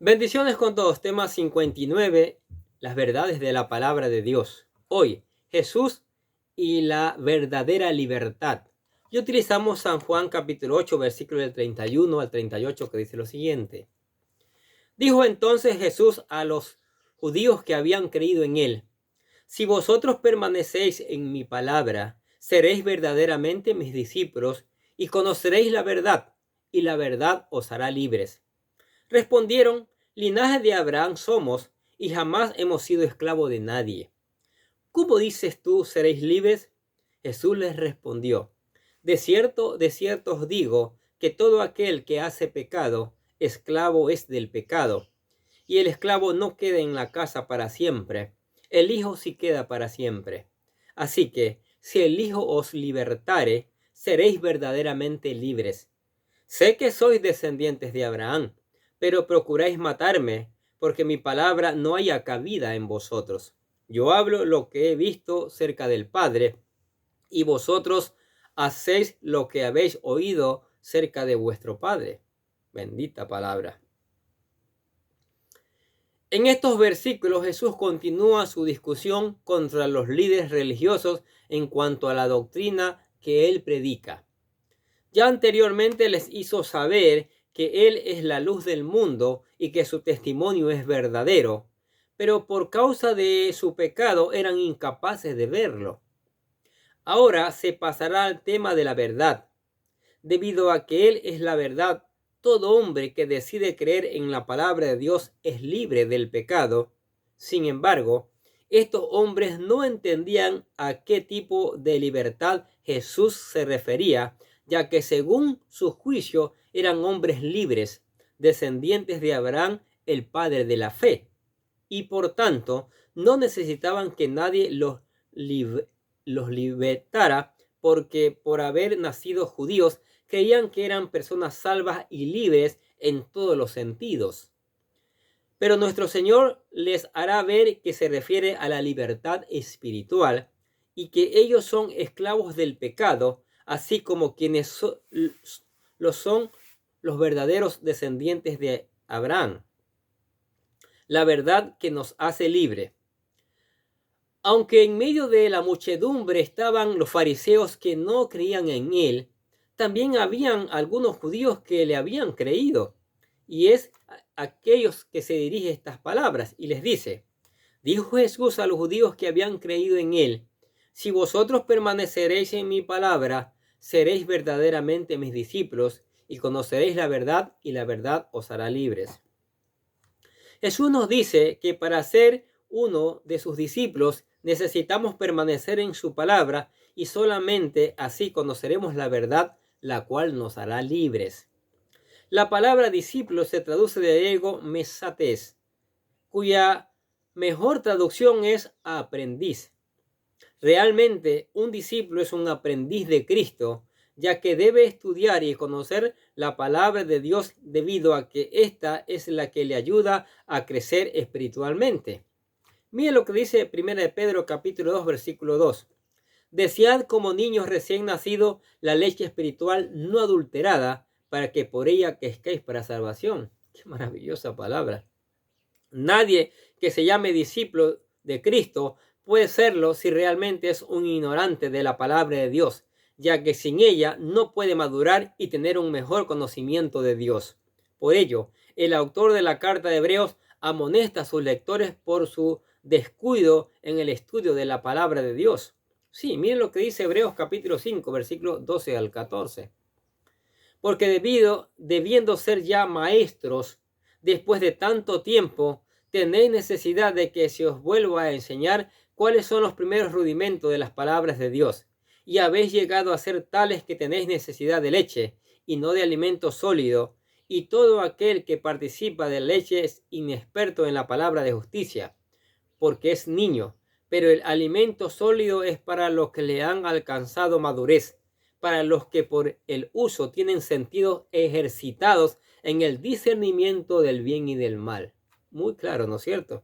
Bendiciones con todos. Tema 59. Las verdades de la palabra de Dios. Hoy, Jesús y la verdadera libertad. Y utilizamos San Juan capítulo 8, versículo del 31 al 38, que dice lo siguiente. Dijo entonces Jesús a los judíos que habían creído en él: si vosotros permanecéis en mi palabra, seréis verdaderamente mis discípulos y conoceréis la verdad, y la verdad os hará libres. Respondieron: linaje de Abraham somos, y jamás hemos sido esclavos de nadie. ¿Cómo dices tú, seréis libres? Jesús les respondió: de cierto os digo, que todo aquel que hace pecado, esclavo es del pecado. Y el esclavo no queda en la casa para siempre, el Hijo sí queda para siempre. Así que, si el Hijo os libertare, seréis verdaderamente libres. Sé que sois descendientes de Abraham, pero procuráis matarme, porque mi palabra no haya cabida en vosotros. Yo hablo lo que he visto cerca del Padre, y vosotros hacéis lo que habéis oído cerca de vuestro Padre. Bendita palabra. En estos versículos Jesús continúa su discusión contra los líderes religiosos en cuanto a la doctrina que él predica. Ya anteriormente les hizo saber que Él es la luz del mundo y que su testimonio es verdadero, pero por causa de su pecado eran incapaces de verlo. Ahora se pasará al tema de la verdad. Debido a que Él es la verdad, todo hombre que decide creer en la palabra de Dios es libre del pecado. Sin embargo, estos hombres no entendían a qué tipo de libertad Jesús se refería, ya que según su juicio eran hombres libres, descendientes de Abraham, el padre de la fe, y por tanto no necesitaban que nadie los libertara, porque por haber nacido judíos creían que eran personas salvas y libres en todos los sentidos. Pero nuestro Señor les hará ver que se refiere a la libertad espiritual y que ellos son esclavos del pecado, así como quienes lo son los verdaderos descendientes de Abraham. La verdad que nos hace libre. Aunque en medio de la muchedumbre estaban los fariseos que no creían en él, también habían algunos judíos que le habían creído. Y es aquellos que se dirige estas palabras y les dice: dijo Jesús a los judíos que habían creído en él: si vosotros permaneceréis en mi palabra, seréis verdaderamente mis discípulos y conoceréis la verdad, y la verdad os hará libres. Jesús nos dice que para ser uno de sus discípulos necesitamos permanecer en su palabra, y solamente así conoceremos la verdad, la cual nos hará libres. La palabra discípulo se traduce de griego mesates, cuya mejor traducción es aprendiz. Realmente un discípulo es un aprendiz de Cristo, ya que debe estudiar y conocer la palabra de Dios, debido a que esta es la que le ayuda a crecer espiritualmente. Mire lo que dice 1 de Pedro capítulo 2 versículo 2. Desead como niños recién nacidos la leche espiritual no adulterada, para que por ella crezcáis para salvación. Qué maravillosa palabra. Nadie que se llame discípulo de Cristo puede serlo si realmente es un ignorante de la palabra de Dios, ya que sin ella no puede madurar y tener un mejor conocimiento de Dios. Por ello, el autor de la carta de Hebreos amonesta a sus lectores por su descuido en el estudio de la palabra de Dios. Sí, miren lo que dice Hebreos capítulo 5, versículos 12 al 14. Porque debiendo ser ya maestros, después de tanto tiempo, tenéis necesidad de que se os vuelva a enseñar cuáles son los primeros rudimentos de las palabras de Dios. Y habéis llegado a ser tales que tenéis necesidad de leche, y no de alimento sólido. Y todo aquel que participa de leche es inexperto en la palabra de justicia, porque es niño. Pero el alimento sólido es para los que le han alcanzado madurez, para los que por el uso tienen sentidos ejercitados en el discernimiento del bien y del mal. Muy claro, ¿no es cierto?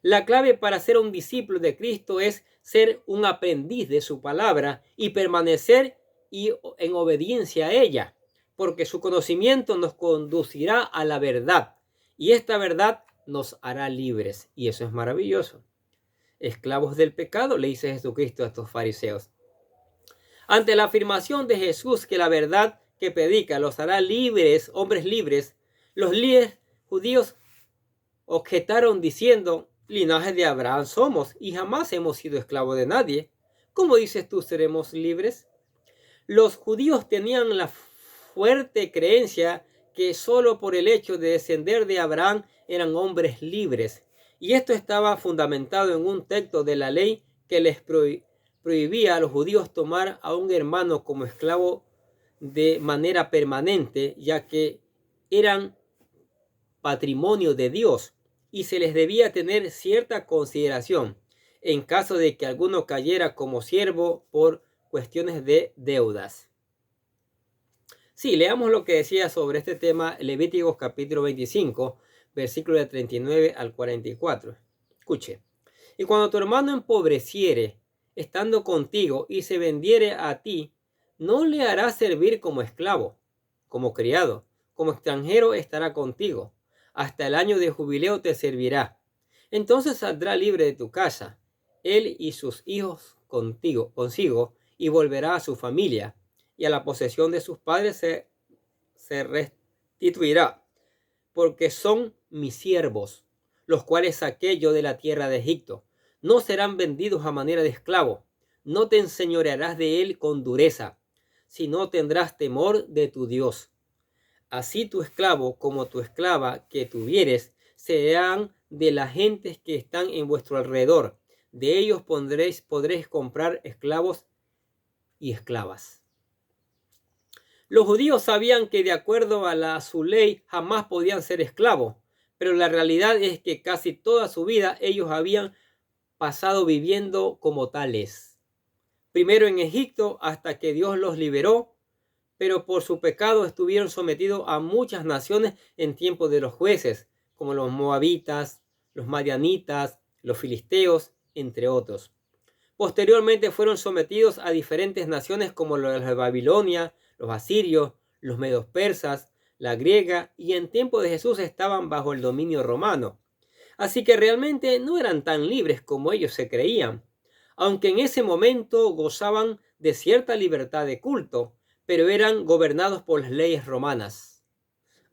La clave para ser un discípulo de Cristo es ser un aprendiz de su palabra y permanecer en obediencia a ella, porque su conocimiento nos conducirá a la verdad, Y esta verdad nos hará libres. Y eso es maravilloso. Esclavos del pecado, le dice Jesucristo a estos fariseos. Ante la afirmación de Jesús que la verdad que predica los hará libres, hombres libres, los líderes judíos objetaron diciendo: linaje de Abraham somos y jamás hemos sido esclavos de nadie. ¿Cómo dices tú seremos libres? Los judíos tenían la fuerte creencia que solo por el hecho de descender de Abraham eran hombres libres. Y esto estaba fundamentado en un texto de la ley que les prohibía a los judíos tomar a un hermano como esclavo de manera permanente, ya que eran patrimonio de Dios y se les debía tener cierta consideración en caso de que alguno cayera como siervo por cuestiones de deudas. Sí, leamos lo que decía sobre este tema Levíticos capítulo 25, versículo de 39 al 44. Escuche. Y cuando tu hermano empobreciere, estando contigo, y se vendiere a ti, no le harás servir como esclavo, como criado, como extranjero estará contigo. Hasta el año de jubileo te servirá. Entonces saldrá libre de tu casa, él y sus hijos consigo, y volverá a su familia, y a la posesión de sus padres se restituirá, porque son mis siervos, los cuales saqué yo de la tierra de Egipto. No serán vendidos a manera de esclavo. No te enseñorearás de él con dureza, sino tendrás temor de tu Dios. Así tu esclavo como tu esclava que tuvieres serán de las gentes que están en vuestro alrededor. De ellos podréis comprar esclavos y esclavas. Los judíos sabían que de acuerdo a su ley jamás podían ser esclavos, pero la realidad es que casi toda su vida ellos habían pasado viviendo como tales. Primero en Egipto hasta que Dios los liberó, pero por su pecado estuvieron sometidos a muchas naciones en tiempo de los jueces, como los moabitas, los madianitas, los filisteos, entre otros. Posteriormente fueron sometidos a diferentes naciones como los de Babilonia, los asirios, los medos persas, la griega, y en tiempo de Jesús estaban bajo el dominio romano. Así que realmente no eran tan libres como ellos se creían, aunque en ese momento gozaban de cierta libertad de culto, pero eran gobernados por las leyes romanas.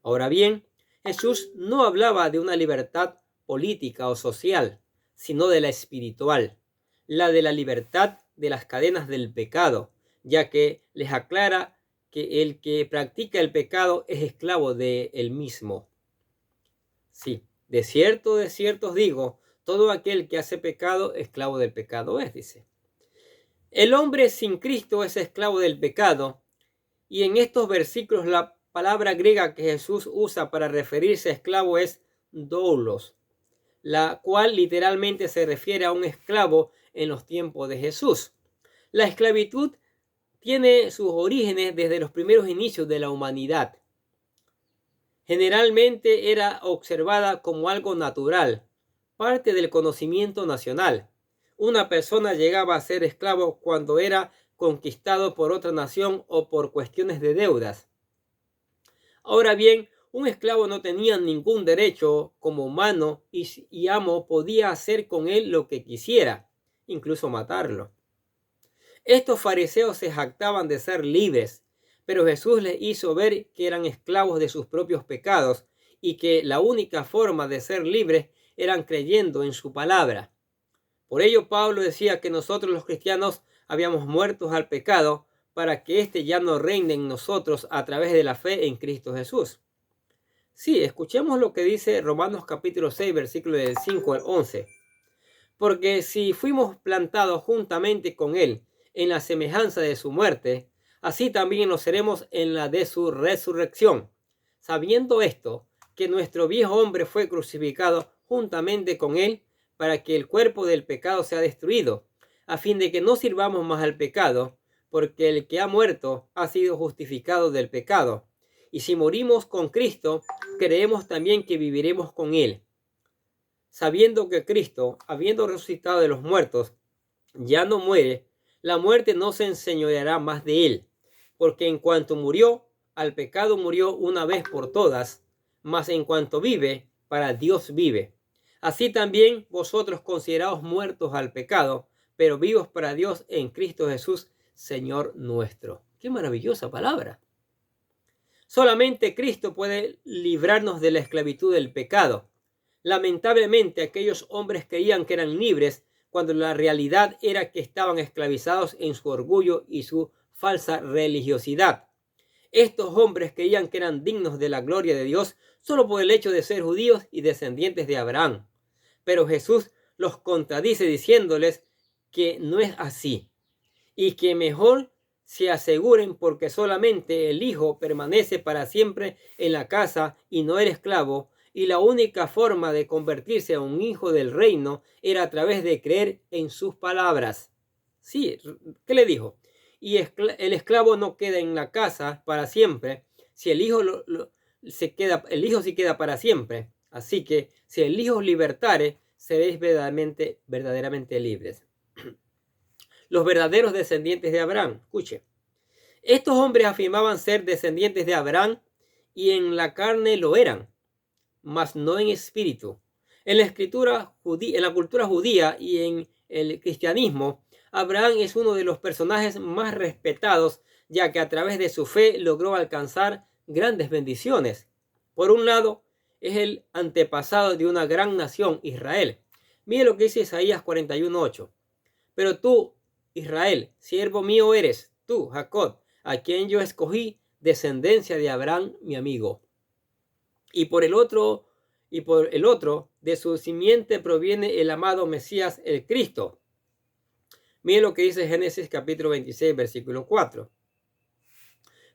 Ahora bien, Jesús no hablaba de una libertad política o social, sino de la espiritual, la de la libertad de las cadenas del pecado, ya que les aclara que el que practica el pecado es esclavo de él mismo. Sí, de cierto os digo, todo aquel que hace pecado, esclavo del pecado es, dice. El hombre sin Cristo es esclavo del pecado, y en estos versículos la palabra griega que Jesús usa para referirse a esclavo es doulos, la cual literalmente se refiere a un esclavo en los tiempos de Jesús. La esclavitud tiene sus orígenes desde los primeros inicios de la humanidad. Generalmente era observada como algo natural, parte del conocimiento nacional. Una persona llegaba a ser esclavo cuando era conquistado por otra nación o por cuestiones de deudas. Ahora bien, un esclavo no tenía ningún derecho como humano y amo podía hacer con él lo que quisiera, incluso matarlo. Estos fariseos se jactaban de ser libres, pero Jesús les hizo ver que eran esclavos de sus propios pecados y que la única forma de ser libres eran creyendo en su palabra. Por ello Pablo decía que nosotros los cristianos habíamos muerto al pecado para que éste ya no reine en nosotros a través de la fe en Cristo Jesús. Sí, escuchemos lo que dice Romanos capítulo 6, versículo del 5 al 11. Porque si fuimos plantados juntamente con él en la semejanza de su muerte, así también lo seremos en la de su resurrección. Sabiendo esto, que nuestro viejo hombre fue crucificado juntamente con él para que el cuerpo del pecado sea destruido, a fin de que no sirvamos más al pecado, porque el que ha muerto ha sido justificado del pecado. Y si morimos con Cristo, creemos también que viviremos con él. Sabiendo que Cristo, habiendo resucitado de los muertos, ya no muere, la muerte no se enseñoreará más de él, porque en cuanto murió, al pecado murió una vez por todas, mas en cuanto vive, para Dios vive. Así también vosotros consideraos muertos al pecado, pero vivos para Dios en Cristo Jesús, Señor nuestro. ¡Qué maravillosa palabra! Solamente Cristo puede librarnos de la esclavitud del pecado. Lamentablemente, aquellos hombres creían que eran libres cuando la realidad era que estaban esclavizados en su orgullo y su falsa religiosidad. Estos hombres creían que eran dignos de la gloria de Dios solo por el hecho de ser judíos y descendientes de Abraham. Pero Jesús los contradice diciéndoles que no es así y que mejor se aseguren porque solamente el Hijo permanece para siempre en la casa y no el esclavo, y la única forma de convertirse a un hijo del reino era a través de creer en sus palabras. Sí, ¿qué le dijo? Y el esclavo no queda en la casa para siempre, si el Hijo el Hijo sí queda para siempre. Así que si el Hijo os libertare, seréis verdaderamente libres. Los verdaderos descendientes de Abraham. Escuche. Estos hombres afirmaban ser descendientes de Abraham y en la carne lo eran, mas no en espíritu. En la escritura judía, en la cultura judía y en el cristianismo, Abraham es uno de los personajes más respetados, ya que a través de su fe logró alcanzar grandes bendiciones. Por un lado, es el antepasado de una gran nación, Israel. Mire lo que dice Isaías 41:8. Pero tú, Israel, siervo mío eres, tú, Jacob, a quien yo escogí, descendencia de Abraham, mi amigo. Y por el otro, de su simiente proviene el amado Mesías, el Cristo. Mire lo que dice Génesis capítulo 26, versículo 4.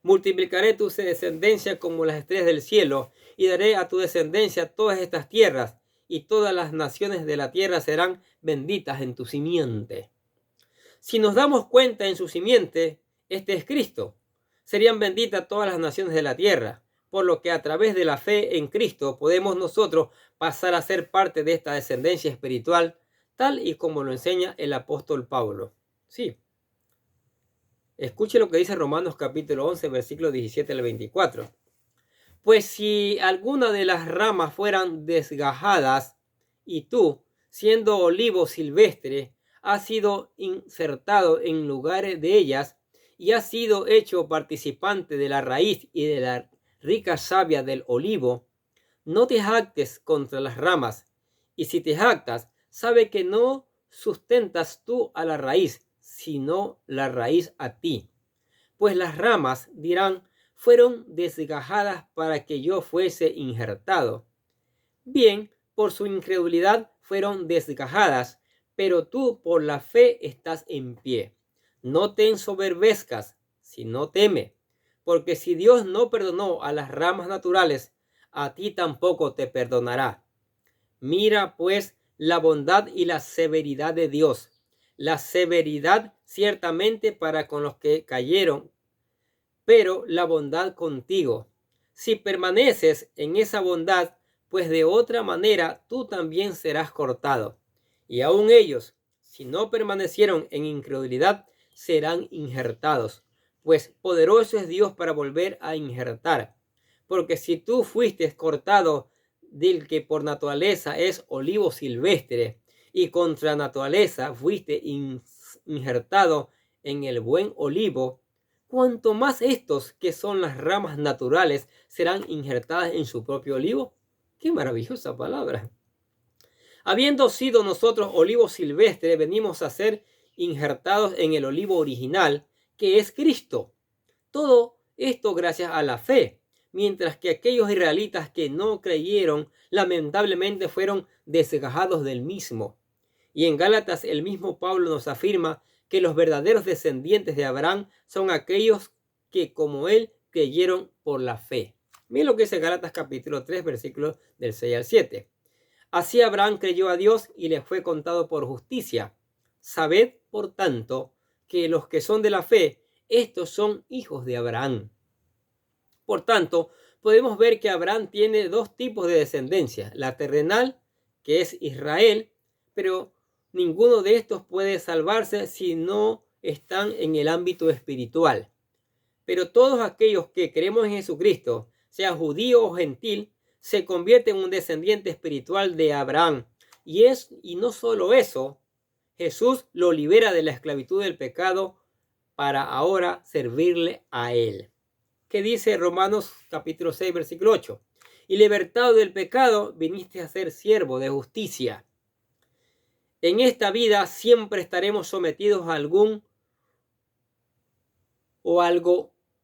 Multiplicaré tu descendencia como las estrellas del cielo, y daré a tu descendencia todas estas tierras, y todas las naciones de la tierra serán benditas en tu simiente. Si nos damos cuenta, en su simiente, este es Cristo. Serían benditas todas las naciones de la tierra, por lo que a través de la fe en Cristo podemos nosotros pasar a ser parte de esta descendencia espiritual, tal y como lo enseña el apóstol Pablo. Sí. Escuche lo que dice Romanos capítulo 11, versículo 17 al 24. Pues si alguna de las ramas fueran desgajadas, y tú, siendo olivo silvestre, has sido insertado en lugares de ellas, y has sido hecho participante de la raíz y de la rica savia del olivo, no te jactes contra las ramas, y si te jactas, sabe que no sustentas tú a la raíz, sino la raíz a ti. Pues las ramas dirán, fueron desgajadas para que yo fuese injertado. Bien, por su incredulidad fueron desgajadas, pero tú por la fe estás en pie. No te ensoberbezcas, sino teme, porque si Dios no perdonó a las ramas naturales, a ti tampoco te perdonará. Mira pues la bondad y la severidad de Dios. La severidad ciertamente para con los que cayeron, pero la bondad contigo. Si permaneces en esa bondad, pues de otra manera tú también serás cortado. Y aun ellos, si no permanecieron en incredulidad, serán injertados, pues poderoso es Dios para volver a injertar. Porque si tú fuiste cortado del que por naturaleza es olivo silvestre, y contra naturaleza fuiste injertado en el buen olivo, cuanto más estos, que son las ramas naturales, serán injertadas en su propio olivo. ¡Qué maravillosa palabra! Habiendo sido nosotros olivo silvestre, venimos a ser injertados en el olivo original, que es Cristo. Todo esto gracias a la fe, mientras que aquellos israelitas que no creyeron, lamentablemente fueron desgajados del mismo. Y en Gálatas el mismo Pablo nos afirma que los verdaderos descendientes de Abraham son aquellos que como él creyeron por la fe. Miren lo que dice Gálatas capítulo 3, versículos del 6 al 7. Así Abraham creyó a Dios y le fue contado por justicia. Sabed, por tanto, que los que son de la fe, estos son hijos de Abraham. Por tanto, podemos ver que Abraham tiene dos tipos de descendencia. La terrenal, que es Israel, pero ninguno de estos puede salvarse si no están en el ámbito espiritual. Pero todos aquellos que creemos en Jesucristo, sea judío o gentil, se convierte en un descendiente espiritual de Abraham. Y no solo eso, Jesús lo libera de la esclavitud del pecado para ahora servirle a él. ¿Qué dice Romanos capítulo 6, versículo 8? Y libertado del pecado, viniste a ser siervo de justicia. En esta vida siempre estaremos sometidos a algo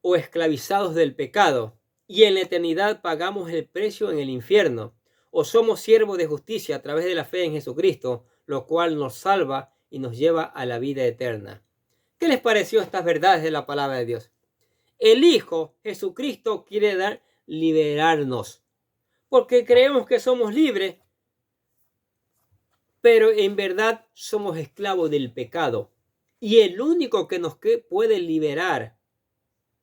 o esclavizados del pecado. Y en la eternidad pagamos el precio en el infierno. O somos siervos de justicia a través de la fe en Jesucristo, lo cual nos salva y nos lleva a la vida eterna. ¿Qué les pareció estas verdades de la palabra de Dios? El Hijo, Jesucristo, quiere liberarnos, porque creemos que somos libres, pero en verdad somos esclavos del pecado. Y el único que nos puede liberar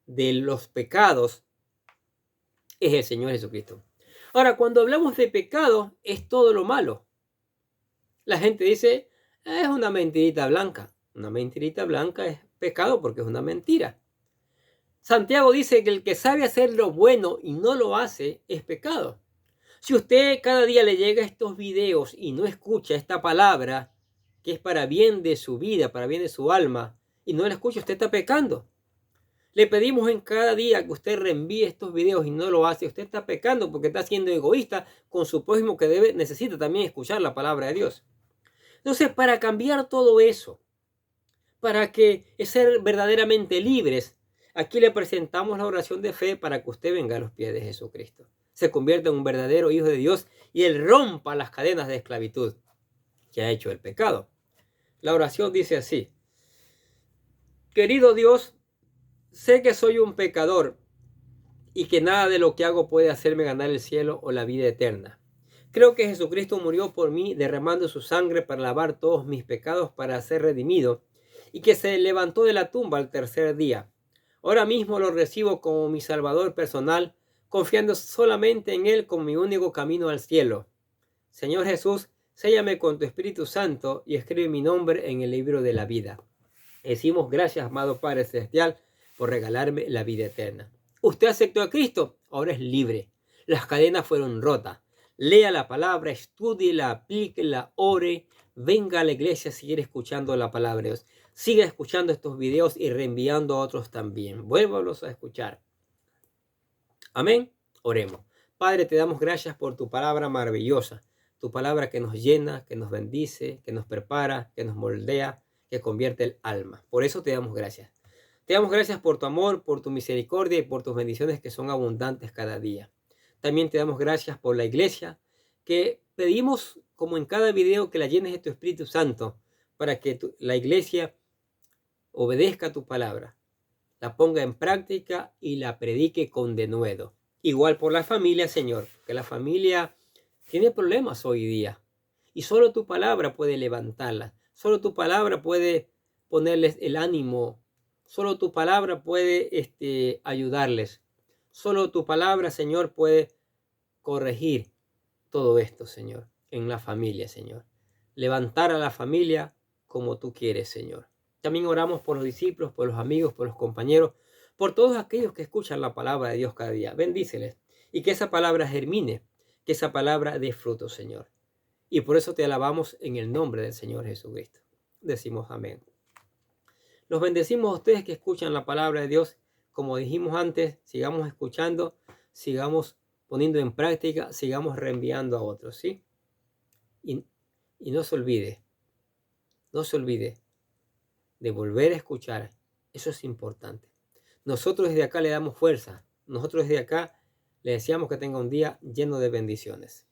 de los pecados es el Señor Jesucristo. Ahora, cuando hablamos de pecado, es todo lo malo. La gente dice, es una mentirita blanca. Una mentirita blanca es pecado porque es una mentira. Santiago dice que el que sabe hacer lo bueno y no lo hace es pecado. Si usted cada día le llega estos videos y no escucha esta palabra, que es para bien de su vida, para bien de su alma, y no la escucha, usted está pecando. Le pedimos en cada día que usted reenvíe estos videos y no lo hace. Usted está pecando porque está siendo egoísta con su prójimo que necesita también escuchar la palabra de Dios. Entonces, para cambiar todo eso, para que ser verdaderamente libres, aquí le presentamos la oración de fe para que usted venga a los pies de Jesucristo, se convierta en un verdadero hijo de Dios y Él rompa las cadenas de esclavitud que ha hecho el pecado. La oración dice así: querido Dios, sé que soy un pecador y que nada de lo que hago puede hacerme ganar el cielo o la vida eterna. Creo que Jesucristo murió por mí derramando su sangre para lavar todos mis pecados para ser redimido y que se levantó de la tumba al tercer día. Ahora mismo lo recibo como mi Salvador personal, confiando solamente en Él como mi único camino al cielo. Señor Jesús, séllame con tu Espíritu Santo y escribe mi nombre en el libro de la vida. Decimos gracias, amado Padre Celestial, por regalarme la vida eterna. Usted aceptó a Cristo, ahora es libre. Las cadenas fueron rotas. Lea la palabra, estúdiela, aplíquela, ore, venga a la iglesia a seguir escuchando la palabra de Dios. Siga escuchando estos videos y reenviando a otros también. Vuélvalos a escuchar. Amén. Oremos. Padre, te damos gracias por tu palabra maravillosa. Tu palabra que nos llena, que nos bendice, que nos prepara, que nos moldea, que convierte el alma. Por eso te damos gracias. Te damos gracias por tu amor, por tu misericordia y por tus bendiciones que son abundantes cada día. También te damos gracias por la iglesia, que pedimos, como en cada video, que la llenes de tu Espíritu Santo para que la iglesia obedezca tu palabra, la ponga en práctica y la predique con denuedo. Igual por la familia, Señor, que la familia tiene problemas hoy día y solo tu palabra puede levantarla, solo tu palabra puede ponerles el ánimo, solo tu palabra puede ayudarles. Solo tu palabra, Señor, puede corregir todo esto, Señor, en la familia, Señor. Levantar a la familia como tú quieres, Señor. También oramos por los discípulos, por los amigos, por los compañeros, por todos aquellos que escuchan la palabra de Dios cada día. Bendíceles y que esa palabra germine, que esa palabra dé fruto, Señor. Y por eso te alabamos en el nombre del Señor Jesucristo. Decimos amén. Los bendecimos a ustedes que escuchan la palabra de Dios. Como dijimos antes, sigamos escuchando, sigamos poniendo en práctica, sigamos reenviando a otros, ¿sí? Y no se olvide de volver a escuchar. Eso es importante. Nosotros desde acá le damos fuerza. Nosotros desde acá le deseamos que tenga un día lleno de bendiciones.